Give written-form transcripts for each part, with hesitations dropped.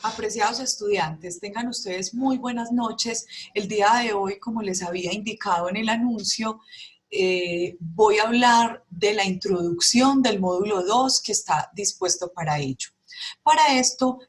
Apreciados estudiantes, tengan ustedes muy buenas noches. El día de hoy, como les había indicado en el anuncio, voy a hablar de la introducción del módulo 2 que está dispuesto para ello. Para esto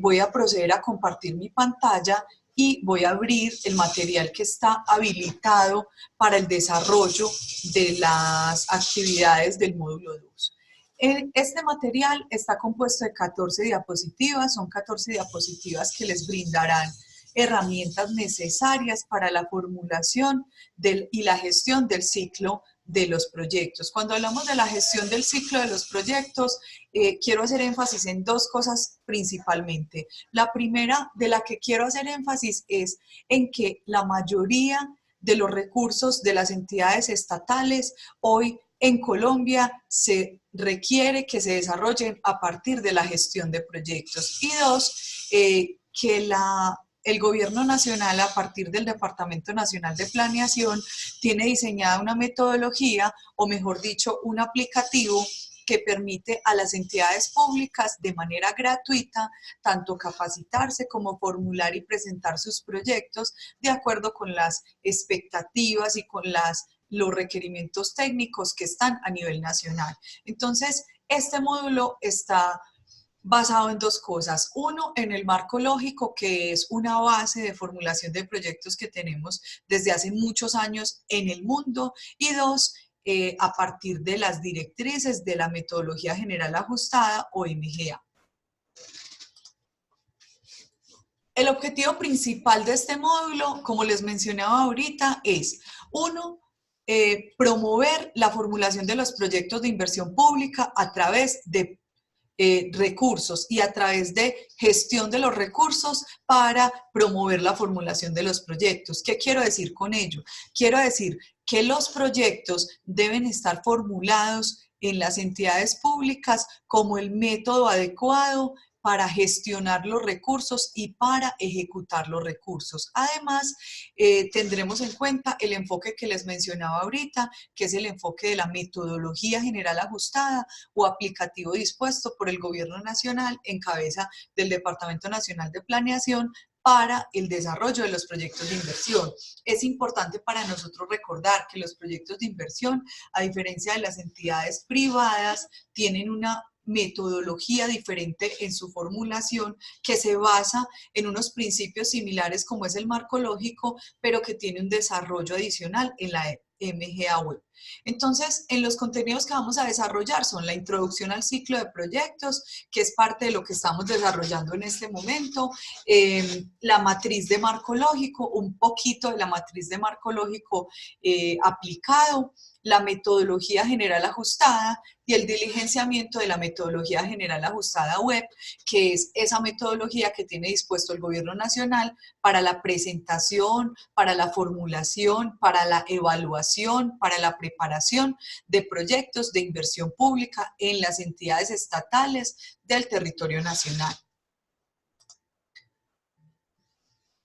voy a proceder a compartir mi pantalla y voy a abrir el material que está habilitado para el desarrollo de las actividades del módulo 2. Este material está compuesto de 14 diapositivas, son 14 diapositivas que les brindarán herramientas necesarias para la formulación y la gestión del ciclo de los proyectos. Cuando hablamos de la gestión del ciclo de los proyectos, quiero hacer énfasis en dos cosas principalmente. La primera de la que quiero hacer énfasis es en que la mayoría de los recursos de las entidades estatales hoy en Colombia se requiere que se desarrollen a partir de la gestión de proyectos. Y dos, que el gobierno nacional, a partir del Departamento Nacional de Planeación, tiene diseñada una metodología, o mejor dicho, un aplicativo que permite a las entidades públicas de manera gratuita tanto capacitarse como formular y presentar sus proyectos de acuerdo con las expectativas y con los requerimientos técnicos que están a nivel nacional. Entonces, este módulo está basado en dos cosas. Uno, en el marco lógico, que es una base de formulación de proyectos que tenemos desde hace muchos años en el mundo. Y dos, a partir de las directrices de la metodología general ajustada o MGA. El objetivo principal de este módulo, como les mencionaba ahorita, es, uno, promover la formulación de los proyectos de inversión pública a través de recursos y a través de gestión de los recursos para promover la formulación de los proyectos. ¿Qué quiero decir con ello? Quiero decir que los proyectos deben estar formulados en las entidades públicas como el método adecuado para gestionar los recursos y para ejecutar los recursos. Además, tendremos en cuenta el enfoque que les mencionaba ahorita, que es el enfoque de la metodología general ajustada o aplicativo dispuesto por el Gobierno Nacional en cabeza del Departamento Nacional de Planeación para el desarrollo de los proyectos de inversión. Es importante para nosotros recordar que los proyectos de inversión, a diferencia de las entidades privadas, tienen una metodología diferente en su formulación que se basa en unos principios similares como es el marco lógico, pero que tiene un desarrollo adicional en la MGA Web. Entonces, en los contenidos que vamos a desarrollar son la introducción al ciclo de proyectos, que es parte de lo que estamos desarrollando en este momento, la matriz de marco lógico, un poquito de la matriz de marco lógico aplicado, la metodología general ajustada y el diligenciamiento de la metodología general ajustada web, que es esa metodología que tiene dispuesto el Gobierno Nacional para la presentación, para la formulación, para la evaluación, para la preparación de proyectos de inversión pública en las entidades estatales del territorio nacional.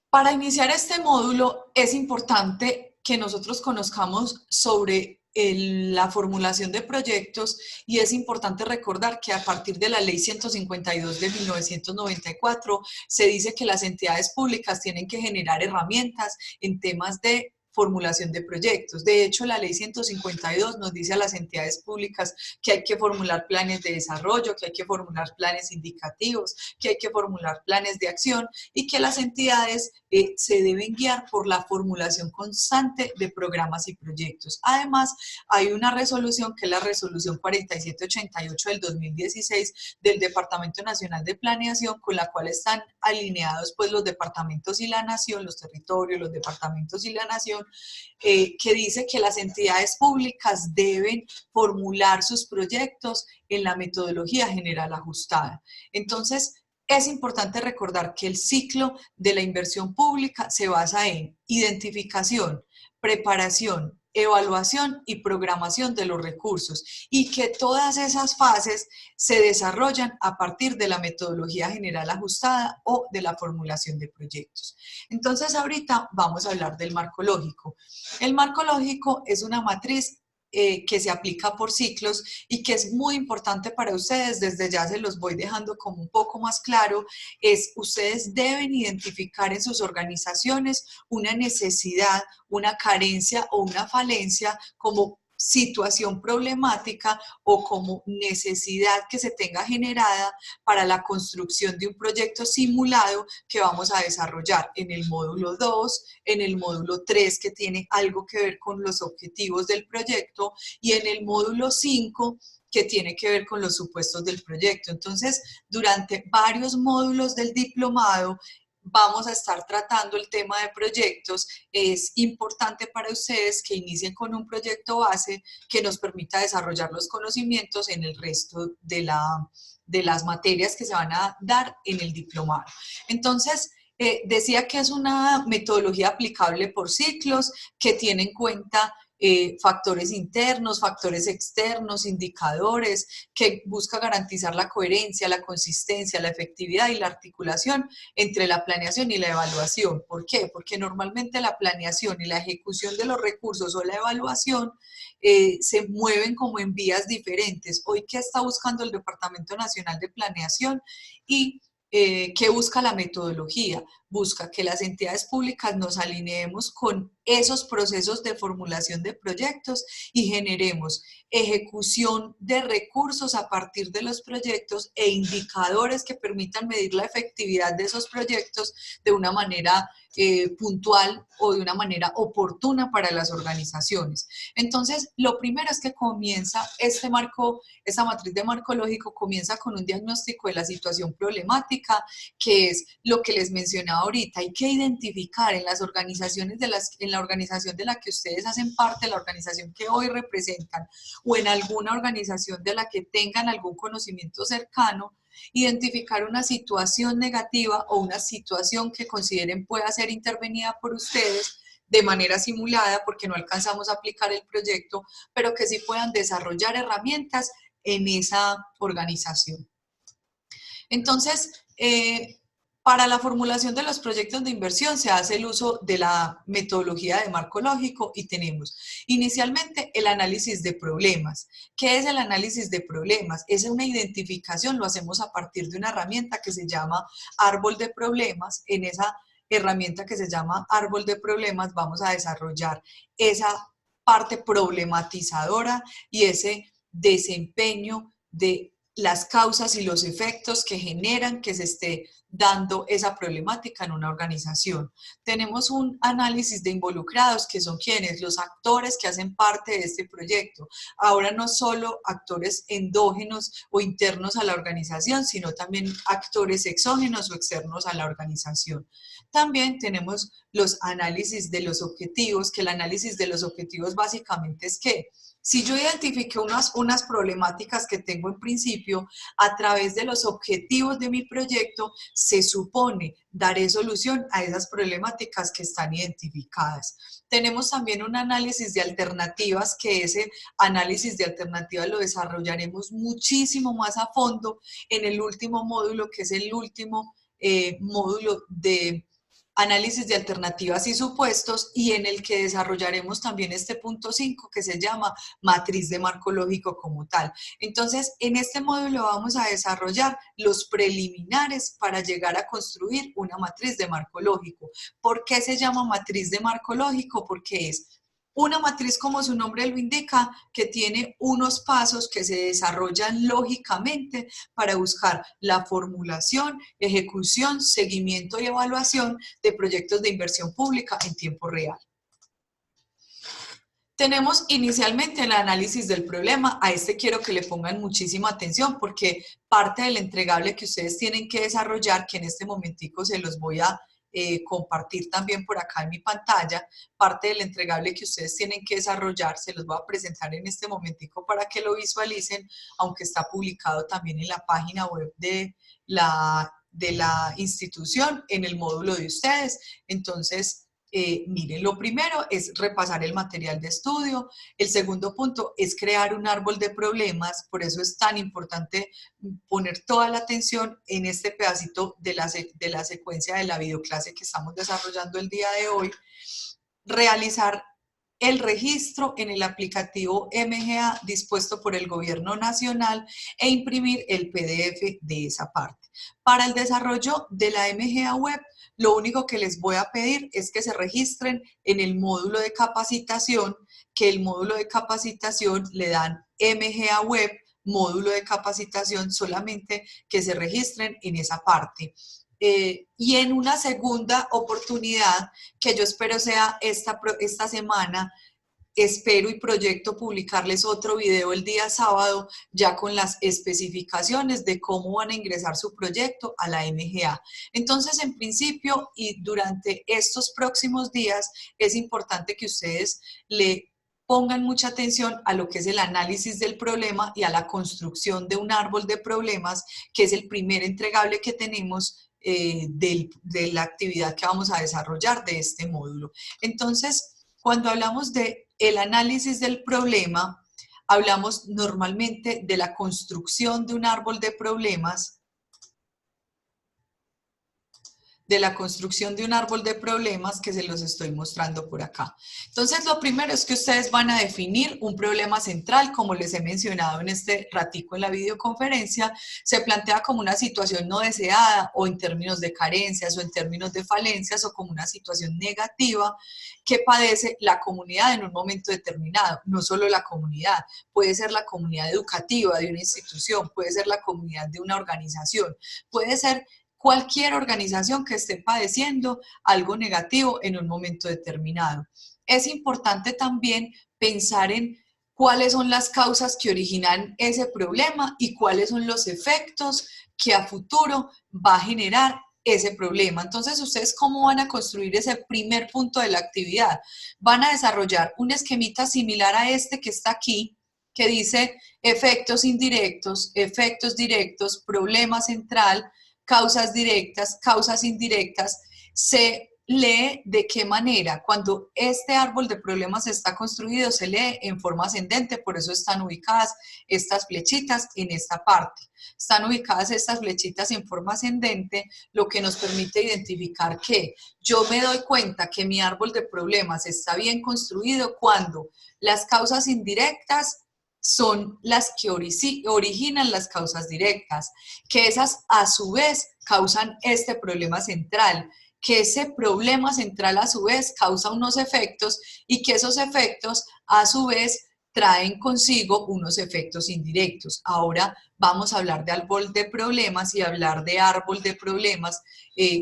Para iniciar este módulo es importante que nosotros conozcamos sobre la formulación de proyectos y es importante recordar que a partir de la Ley 152 de 1994 se dice que las entidades públicas tienen que generar herramientas en temas de formulación de proyectos. De hecho, la Ley 152 nos dice a las entidades públicas que hay que formular planes de desarrollo, que hay que formular planes indicativos, que hay que formular planes de acción y que las entidades se deben guiar por la formulación constante de programas y proyectos. Además, hay una resolución que es la resolución 4788 del 2016 del Departamento Nacional de Planeación, con la cual están alineados pues los departamentos y la nación, los territorios, los departamentos y la nación, que dice que las entidades públicas deben formular sus proyectos en la metodología general ajustada. Entonces, es importante recordar que el ciclo de la inversión pública se basa en identificación, preparación, evaluación y programación de los recursos y que todas esas fases se desarrollan a partir de la metodología general ajustada o de la formulación de proyectos. Entonces ahorita vamos a hablar del marco lógico. El marco lógico es una matriz que se aplica por ciclos y que es muy importante para ustedes, desde ya se los voy dejando como un poco más claro, es ustedes deben identificar en sus organizaciones una necesidad, una carencia o una falencia como situación problemática o como necesidad que se tenga generada para la construcción de un proyecto simulado que vamos a desarrollar en el módulo 2, en el módulo 3 que tiene algo que ver con los objetivos del proyecto y en el módulo 5 que tiene que ver con los supuestos del proyecto. Entonces, durante varios módulos del diplomado, vamos a estar tratando el tema de proyectos. Es importante para ustedes que inicien con un proyecto base que nos permita desarrollar los conocimientos en el resto de las materias que se van a dar en el diplomado. Entonces, decía que es una metodología aplicable por ciclos que tiene en cuenta factores internos, factores externos, indicadores, que busca garantizar la coherencia, la consistencia, la efectividad y la articulación entre la planeación y la evaluación. ¿Por qué? Porque normalmente la planeación y la ejecución de los recursos o la evaluación se mueven como en vías diferentes. Hoy, ¿qué está buscando el Departamento Nacional de Planeación? Y ¿qué busca la metodología? Busca que las entidades públicas nos alineemos con esos procesos de formulación de proyectos y generemos ejecución de recursos a partir de los proyectos e indicadores que permitan medir la efectividad de esos proyectos de una manera puntual o de una manera oportuna para las organizaciones. Entonces, lo primero es que comienza este marco, esta matriz de marco lógico comienza con un diagnóstico de la situación problemática, que es lo que les mencionaba ahorita. Hay que identificar en las organizaciones en la organización de la que ustedes hacen parte, la organización que hoy representan, o en alguna organización de la que tengan algún conocimiento cercano, identificar una situación negativa o una situación que consideren pueda ser intervenida por ustedes de manera simulada porque no alcanzamos a aplicar el proyecto, pero que sí puedan desarrollar herramientas en esa organización. Entonces, para la formulación de los proyectos de inversión se hace el uso de la metodología de marco lógico y tenemos inicialmente el análisis de problemas. ¿Qué es el análisis de problemas? Es una identificación, lo hacemos a partir de una herramienta que se llama árbol de problemas. En esa herramienta que se llama árbol de problemas vamos a desarrollar esa parte problematizadora y ese desempeño de las causas y los efectos que generan que se esté dando esa problemática en una organización. Tenemos un análisis de involucrados, que son quienes, los actores que hacen parte de este proyecto. Ahora no solo actores endógenos o internos a la organización, sino también actores exógenos o externos a la organización. También tenemos los análisis de los objetivos, que el análisis de los objetivos básicamente es que si yo identifiqué unas problemáticas que tengo en principio, a través de los objetivos de mi proyecto, se supone daré solución a esas problemáticas que están identificadas. Tenemos también un análisis de alternativas, que ese análisis de alternativas lo desarrollaremos muchísimo más a fondo en el último módulo, que es el último módulo de análisis de alternativas y supuestos, y en el que desarrollaremos también este punto 5 que se llama matriz de marco lógico como tal. Entonces, en este módulo vamos a desarrollar los preliminares para llegar a construir una matriz de marco lógico. ¿Por qué se llama matriz de marco lógico? Porque es una matriz, como su nombre lo indica, que tiene unos pasos que se desarrollan lógicamente para buscar la formulación, ejecución, seguimiento y evaluación de proyectos de inversión pública en tiempo real. Tenemos inicialmente el análisis del problema. A este quiero que le pongan muchísima atención porque parte del entregable que ustedes tienen que desarrollar, que en este momentico se los voy a compartir también por acá en mi pantalla, parte del entregable que ustedes tienen que desarrollar, se los voy a presentar en este momentico para que lo visualicen, aunque está publicado también en la página web de la institución, en el módulo de ustedes. Entonces, miren, lo primero es repasar el material de estudio. El segundo punto es crear un árbol de problemas. Por eso es tan importante poner toda la atención en este pedacito de la secuencia de la videoclase que estamos desarrollando el día de hoy. Realizar el registro en el aplicativo MGA dispuesto por el Gobierno Nacional e imprimir el PDF de esa parte. Para el desarrollo de la MGA Web, lo único que les voy a pedir es que se registren en el módulo de capacitación, que el módulo de capacitación le dan MGA Web, módulo de capacitación, solamente que se registren en esa parte. Y en una segunda oportunidad, que yo espero sea esta semana, espero y proyecto publicarles otro video el día sábado, ya con las especificaciones de cómo van a ingresar su proyecto a la MGA. Entonces, en principio y durante estos próximos días, es importante que ustedes le pongan mucha atención a lo que es el análisis del problema y a la construcción de un árbol de problemas, que es el primer entregable que tenemos de la actividad que vamos a desarrollar de este módulo. Entonces, cuando hablamos de el análisis del problema, hablamos normalmente de la construcción de un árbol de problemas, que se los estoy mostrando por acá. Entonces, lo primero es que ustedes van a definir un problema central, como les he mencionado en este ratico en la videoconferencia. Se plantea como una situación no deseada, o en términos de carencias, o en términos de falencias, o como una situación negativa que padece la comunidad en un momento determinado. No solo la comunidad, puede ser la comunidad educativa de una institución, puede ser la comunidad de una organización, puede ser cualquier organización que esté padeciendo algo negativo en un momento determinado. Es importante también pensar en cuáles son las causas que originan ese problema y cuáles son los efectos que a futuro va a generar ese problema. Entonces, ¿ustedes cómo van a construir ese primer punto de la actividad? Van a desarrollar un esquemita similar a este que está aquí, que dice efectos indirectos, efectos directos, problema central, causas directas, causas indirectas. Se lee de qué manera. Cuando este árbol de problemas está construido, se lee en forma ascendente, por eso están ubicadas estas flechitas en esta parte. Están ubicadas estas flechitas en forma ascendente, lo que nos permite identificar que yo me doy cuenta que mi árbol de problemas está bien construido cuando las causas indirectas son las que originan las causas directas, que esas a su vez causan este problema central, que ese problema central a su vez causa unos efectos y que esos efectos a su vez traen consigo unos efectos indirectos. Ahora vamos a hablar de árbol de problemas, y hablar de árbol de problemas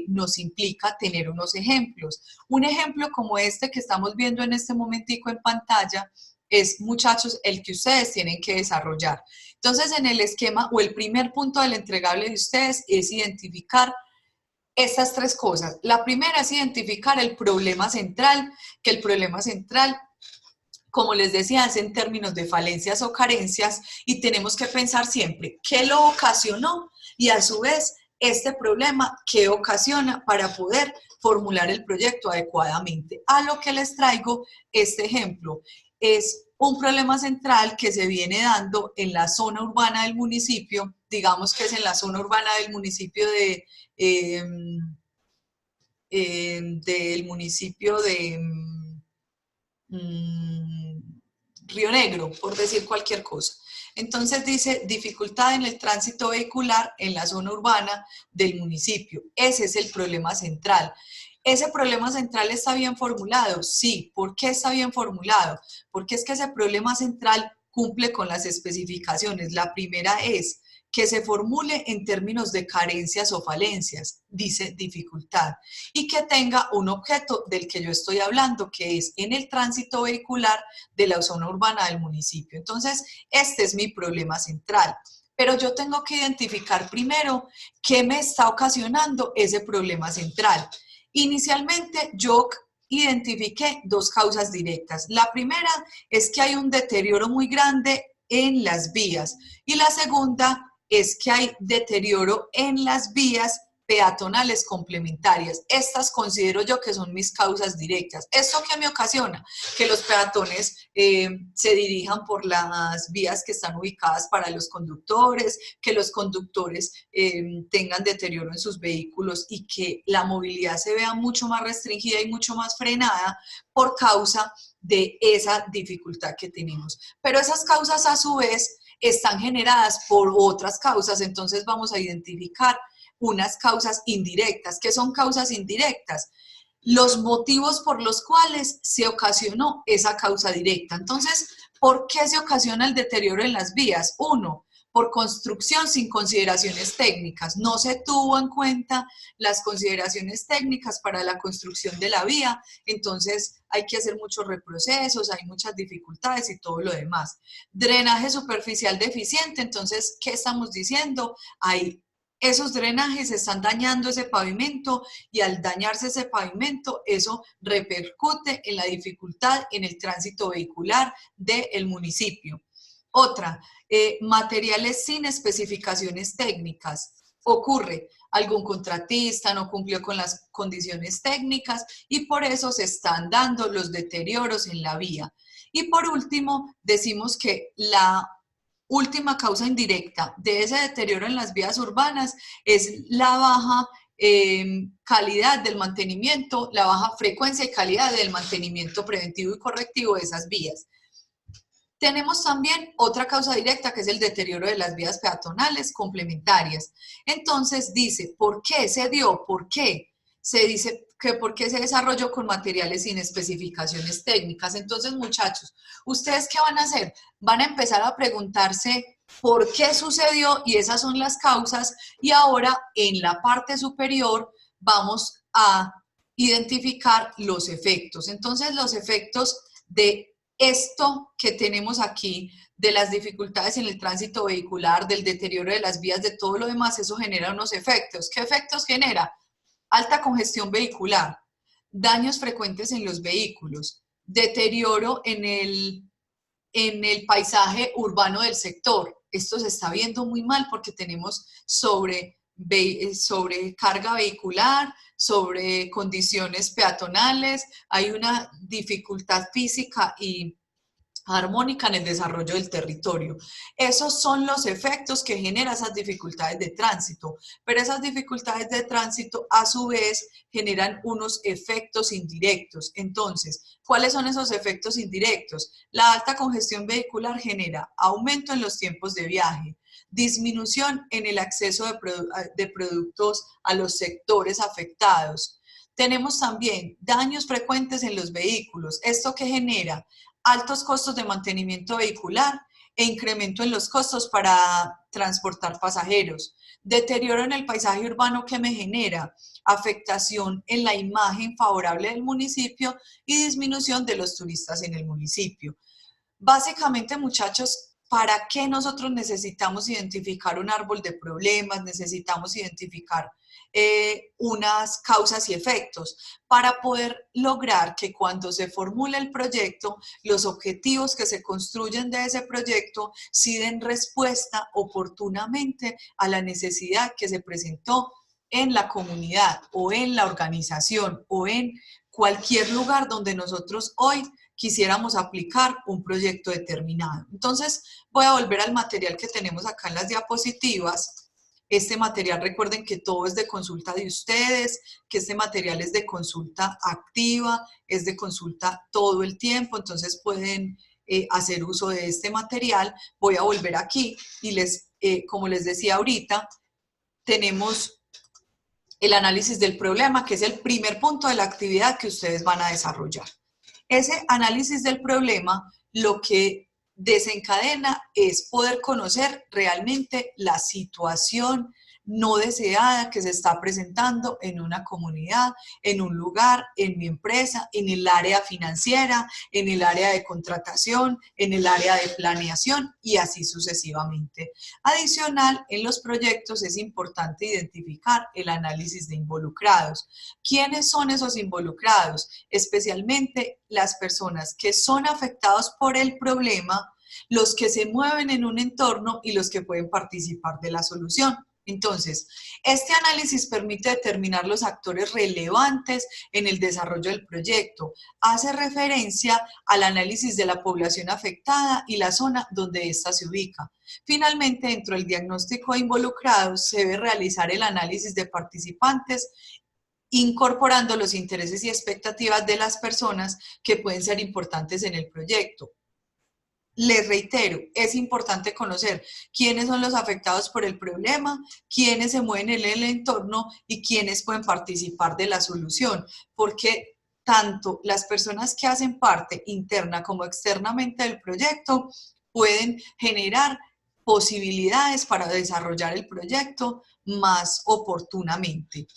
nos implica tener unos ejemplos. Un ejemplo como este que estamos viendo en este momentico en pantalla es, muchachos, el que ustedes tienen que desarrollar. Entonces, en el esquema o el primer punto del entregable de ustedes es identificar estas tres cosas. La primera es identificar el problema central, que el problema central, como les decía, es en términos de falencias o carencias, y tenemos que pensar siempre qué lo ocasionó y a su vez este problema qué ocasiona para poder formular el proyecto adecuadamente. A lo que les traigo este ejemplo. Es un problema central que se viene dando en la zona urbana del municipio, digamos que es en la zona urbana del municipio Río Negro, por decir cualquier cosa. Entonces dice dificultad en el tránsito vehicular en la zona urbana del municipio. Ese es el problema central. ¿Ese problema central está bien formulado? Sí. ¿Por qué está bien formulado? Porque es que ese problema central cumple con las especificaciones. La primera es que se formule en términos de carencias o falencias, dice dificultad, y que tenga un objeto del que yo estoy hablando, que es en el tránsito vehicular de la zona urbana del municipio. Entonces, este es mi problema central. Pero yo tengo que identificar primero qué me está ocasionando ese problema central. Inicialmente, yo identifiqué dos causas directas. La primera es que hay un deterioro muy grande en las vías, y la segunda es que hay deterioro en las vías, peatonales complementarias. Estas considero yo que son mis causas directas. ¿Esto qué me ocasiona? Que los peatones se dirijan por las vías que están ubicadas para los conductores, que los conductores tengan deterioro en sus vehículos y que la movilidad se vea mucho más restringida y mucho más frenada por causa de esa dificultad que tenemos. Pero esas causas a su vez están generadas por otras causas, entonces vamos a identificar unas causas indirectas. ¿Qué son causas indirectas? Los motivos por los cuales se ocasionó esa causa directa. Entonces, ¿por qué se ocasiona el deterioro en las vías? Uno, por construcción sin consideraciones técnicas. No se tuvo en cuenta las consideraciones técnicas para la construcción de la vía, entonces hay que hacer muchos reprocesos, hay muchas dificultades y todo lo demás. Drenaje superficial deficiente, entonces, ¿qué estamos diciendo? Esos drenajes están dañando ese pavimento y al dañarse ese pavimento, eso repercute en la dificultad en el tránsito vehicular del municipio. Otra, materiales sin especificaciones técnicas. Ocurre, algún contratista no cumplió con las condiciones técnicas y por eso se están dando los deterioros en la vía. Y por último, decimos que la última causa indirecta de ese deterioro en las vías urbanas es la baja calidad del mantenimiento, la baja frecuencia y calidad del mantenimiento preventivo y correctivo de esas vías. Tenemos también otra causa directa que es el deterioro de las vías peatonales complementarias. Entonces dice, ¿por qué se dio? ¿Por qué? Se dice que por qué se desarrolló con materiales sin especificaciones técnicas. Entonces, muchachos, ¿ustedes qué van a hacer? Van a empezar a preguntarse por qué sucedió y esas son las causas. Y ahora en la parte superior vamos a identificar los efectos. Entonces, los efectos de esto que tenemos aquí, de las dificultades en el tránsito vehicular, del deterioro de las vías, de todo lo demás, eso genera unos efectos. ¿Qué efectos genera? Alta congestión vehicular, daños frecuentes en los vehículos, deterioro en el paisaje urbano del sector. Esto se está viendo muy mal porque tenemos sobrecarga vehicular, sobre condiciones peatonales, hay una dificultad física y armónica en el desarrollo del territorio. Esos son los efectos que generan esas dificultades de tránsito, pero esas dificultades de tránsito a su vez generan unos efectos indirectos. Entonces, ¿cuáles son esos efectos indirectos? La alta congestión vehicular genera aumento en los tiempos de viaje, disminución en el acceso de productos a los sectores afectados. Tenemos también daños frecuentes en los vehículos. ¿Esto qué genera? Altos costos de mantenimiento vehicular e incremento en los costos para transportar pasajeros. Deterioro en el paisaje urbano que me genera afectación en la imagen favorable del municipio y disminución de los turistas en el municipio. Básicamente, muchachos, ¿para qué nosotros necesitamos identificar un árbol de problemas? Necesitamos identificar unas causas y efectos para poder lograr que cuando se formule el proyecto, los objetivos que se construyen de ese proyecto sí den respuesta oportunamente a la necesidad que se presentó en la comunidad o en la organización o en cualquier lugar donde nosotros hoy quisiéramos aplicar un proyecto determinado. Entonces, voy a volver al material que tenemos acá en las diapositivas. Este material, recuerden que todo es de consulta de ustedes, que este material es de consulta activa, es de consulta todo el tiempo, entonces pueden hacer uso de este material. Voy a volver aquí y como les decía ahorita, tenemos el análisis del problema, que es el primer punto de la actividad que ustedes van a desarrollar. Ese análisis del problema lo que desencadena es poder conocer realmente la situación no deseada que se está presentando en una comunidad, en un lugar, en mi empresa, en el área financiera, en el área de contratación, en el área de planeación y así sucesivamente. Adicional, en los proyectos es importante identificar el análisis de involucrados. ¿Quiénes son esos involucrados? Especialmente las personas que son afectados por el problema, los que se mueven en un entorno y los que pueden participar de la solución. Entonces, este análisis permite determinar los actores relevantes en el desarrollo del proyecto. Hace referencia al análisis de la población afectada y la zona donde ésta se ubica. Finalmente, dentro del diagnóstico de involucrados, se debe realizar el análisis de participantes, incorporando los intereses y expectativas de las personas que pueden ser importantes en el proyecto. Les reitero, es importante conocer quiénes son los afectados por el problema, quiénes se mueven en el entorno y quiénes pueden participar de la solución, porque tanto las personas que hacen parte interna como externamente del proyecto pueden generar posibilidades para desarrollar el proyecto más oportunamente.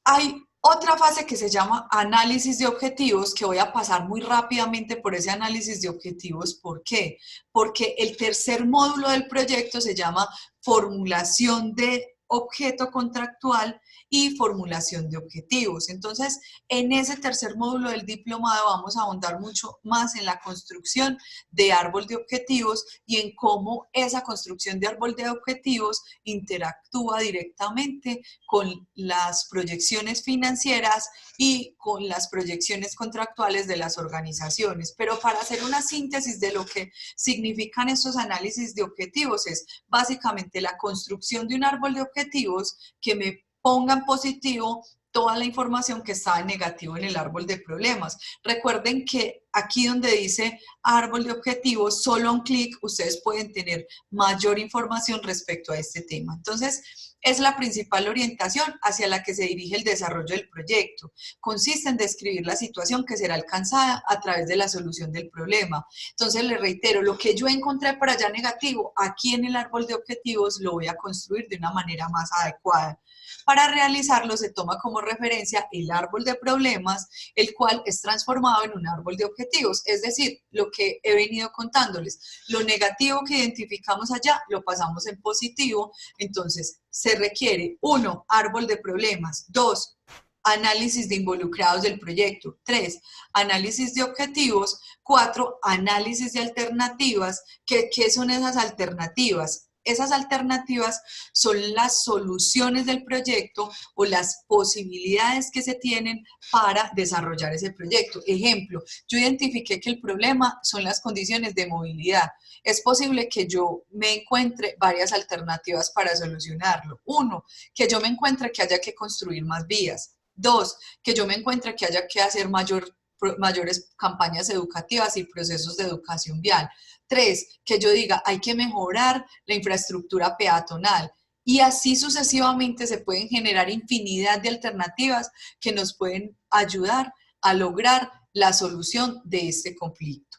Hay otra fase que se llama análisis de objetivos, que voy a pasar muy rápidamente por ese análisis de objetivos. ¿Por qué? Porque el tercer módulo del proyecto se llama formulación de objeto contractual y formulación de objetivos. Entonces, en ese tercer módulo del diplomado vamos a ahondar mucho más en la construcción de árbol de objetivos y en cómo esa construcción de árbol de objetivos interactúa directamente con las proyecciones financieras y con las proyecciones contractuales de las organizaciones. Pero para hacer una síntesis de lo que significan estos análisis de objetivos es básicamente la construcción de un árbol de objetivos que me ponga en positivo toda la información que estaba en negativo en el árbol de problemas. Recuerden que aquí donde dice árbol de objetivos, solo a un clic ustedes pueden tener mayor información respecto a este tema. Entonces, es la principal orientación hacia la que se dirige el desarrollo del proyecto. Consiste en describir la situación que será alcanzada a través de la solución del problema. Entonces, les reitero, lo que yo encontré por allá negativo, aquí en el árbol de objetivos lo voy a construir de una manera más adecuada. Para realizarlo se toma como referencia el árbol de problemas, el cual es transformado en un árbol de objetivos. Es decir, lo que he venido contándoles, lo negativo que identificamos allá lo pasamos en positivo. Entonces, se requiere 1, árbol de problemas, 2, análisis de involucrados del proyecto, 3, análisis de objetivos, 4, análisis de alternativas. ¿Qué son esas alternativas? Esas alternativas son las soluciones del proyecto o las posibilidades que se tienen para desarrollar ese proyecto. Ejemplo, yo identifiqué que el problema son las condiciones de movilidad. Es posible que yo me encuentre varias alternativas para solucionarlo. 1, que yo me encuentre que haya que construir más vías. 2, que yo me encuentre que haya que hacer mayores campañas educativas y procesos de educación vial. 3, que yo diga, hay que mejorar la infraestructura peatonal. Y así sucesivamente se pueden generar infinidad de alternativas que nos pueden ayudar a lograr la solución de este conflicto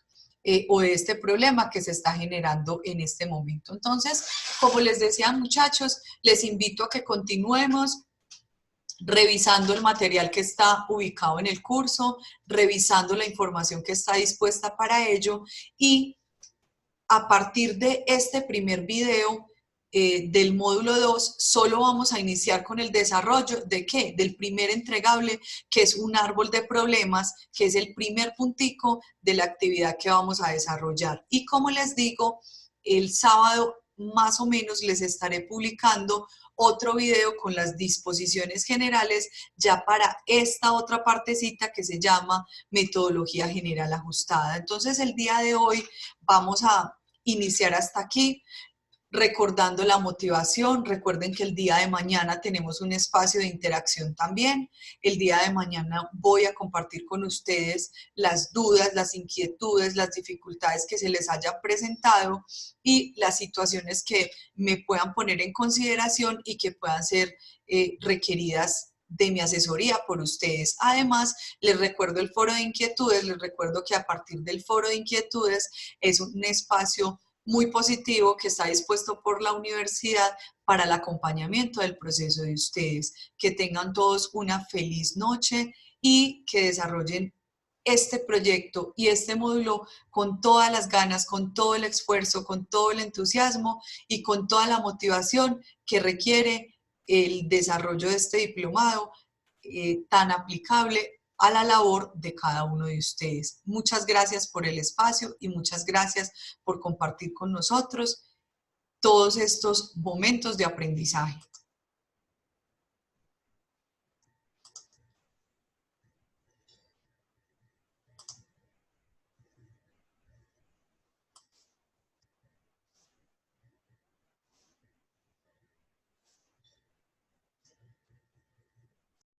o de este problema que se está generando en este momento. Entonces, como les decía, muchachos, les invito a que continuemos revisando el material que está ubicado en el curso, revisando la información que está dispuesta para ello y a partir de este primer video del módulo 2, solo vamos a iniciar con el desarrollo de ¿qué? Del primer entregable, que es un árbol de problemas, que es el primer puntico de la actividad que vamos a desarrollar. Y como les digo, el sábado más o menos les estaré publicando otro video con las disposiciones generales ya para esta otra partecita que se llama metodología general ajustada. Entonces el día de hoy vamos a iniciar hasta aquí, recordando la motivación. Recuerden que el día de mañana tenemos un espacio de interacción también. El día de mañana voy a compartir con ustedes las dudas, las inquietudes, las dificultades que se les haya presentado y las situaciones que me puedan poner en consideración y que puedan ser requeridas de mi asesoría por ustedes. Además, les recuerdo el foro de inquietudes, les recuerdo que a partir del foro de inquietudes es un espacio muy positivo que está dispuesto por la universidad para el acompañamiento del proceso de ustedes. Que tengan todos una feliz noche y que desarrollen este proyecto y este módulo con todas las ganas, con todo el esfuerzo, con todo el entusiasmo y con toda la motivación que requiere el desarrollo de este diplomado tan aplicable a la labor de cada uno de ustedes. Muchas gracias por el espacio y muchas gracias por compartir con nosotros. todos estos momentos de aprendizaje.